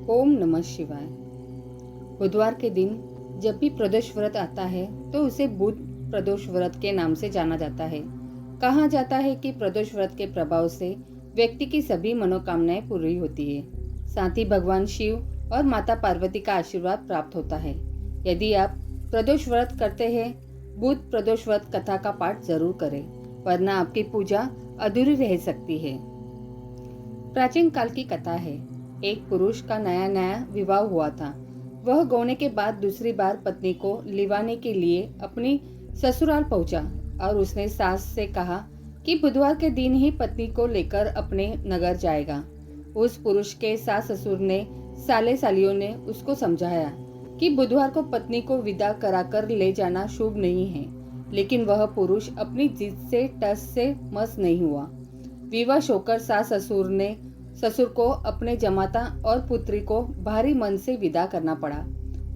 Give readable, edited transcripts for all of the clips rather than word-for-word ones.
ओम नमः शिवाय। बुधवार के दिन जब भी प्रदोष व्रत आता है तो उसे बुध प्रदोष व्रत के नाम से जाना जाता है। कहा जाता है कि प्रदोष व्रत के प्रभाव से व्यक्ति की सभी मनोकामनाएं पूरी होती है। साथ ही भगवान शिव और माता पार्वती का आशीर्वाद प्राप्त होता है। यदि आप प्रदोष व्रत करते हैं, बुध प्रदोष व्रत कथा का पाठ जरूर करें, वरना आपकी पूजा अधूरी रह सकती है। प्राचीन काल की कथा है। एक पुरुष का नया नया विवाह हुआ था। वह गौने के बाद दूसरी बार पत्नी को लिवाने के लिए अपनी ससुराल पहुंचा और उसने सास से कहा कि बुधवार के दिन ही पत्नी को लेकर अपने नगर जाएगा। उस पुरुष के सास ससुर ने साले सालियों ने उसको समझाया कि बुधवार को पत्नी को विदा कराकर ले जाना शुभ नहीं है, लेकिन वह पुरुष अपनी जिद से टस से मस नहीं हुआ। विवश होकर सास ससुर को अपने जमाता और पुत्री को भारी मन से विदा करना पड़ा।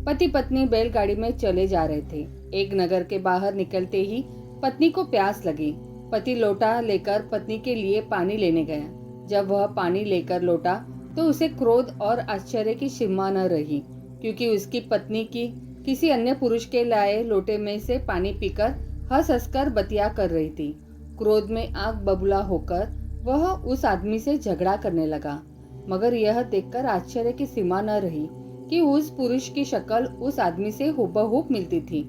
पति पत्नी बैलगाड़ी में चले जा रहे थे। एक नगर के बाहर निकलते ही पत्नी को प्यास लगी। पति लोटा लेकर पत्नी के लिए पानी लेने गया। जब वह पानी लेकर लौटा तो उसे क्रोध और आश्चर्य की सीमा न रही, क्योंकि उसकी पत्नी की किसी अन्य पुरुष के लाए लोटे में से पानी पीकर हंस हंसकर बतिया कर रही थी। क्रोध में आग बबूला होकर वह उस आदमी से झगड़ा करने लगा, मगर यह देखकर आश्चर्य की सीमा न रही कि उस पुरुष की शक्ल उस आदमी से हुबहू मिलती थी।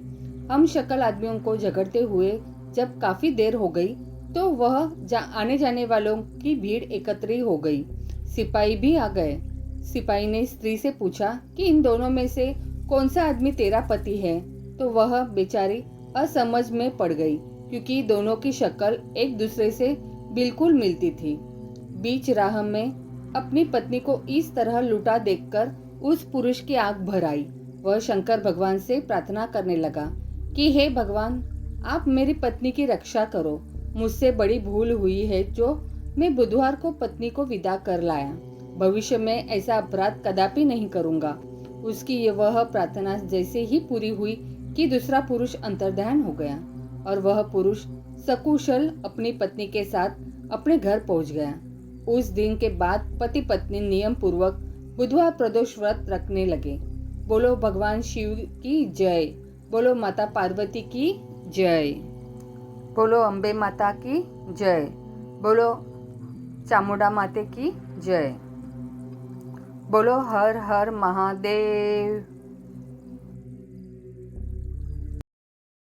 हम शक्ल आदमियों को झगड़ते हुए जब काफी देर हो गई तो वह आने जाने वालों की भीड़ एकत्रित हो गई। सिपाही भी आ गए। सिपाही ने स्त्री से पूछा कि इन दोनों में से कौन सा आदमी तेरा पति है, तो वह बेचारी असमझ में पड़ गई, क्योंकि दोनों की शक्ल एक दूसरे से बिल्कुल मिलती थी। बीच राह में अपनी पत्नी को इस तरह लूटा देखकर उस पुरुष की आंख भर आई। वह शंकर भगवान से प्रार्थना करने लगा कि हे भगवान, आप मेरी पत्नी की रक्षा करो। मुझसे बड़ी भूल हुई है जो मैं बुधवार को पत्नी को विदा कर लाया। भविष्य में ऐसा अपराध कदापि नहीं करूंगा। उसकी वह प्रार्थना जैसे ही पूरी हुई कि दूसरा पुरुष अंतर्ध्यान हो गया और वह पुरुष सकुशल अपनी पत्नी के साथ अपने घर पहुंच गया। उस दिन के बाद पति पत्नी नियम पूर्वक बुधवार प्रदोष व्रत रखने लगे। बोलो भगवान शिव की जय। बोलो माता पार्वती की जय। बोलो अम्बे माता की जय। बोलो चामुंडा माते की जय। बोलो हर हर महादेव।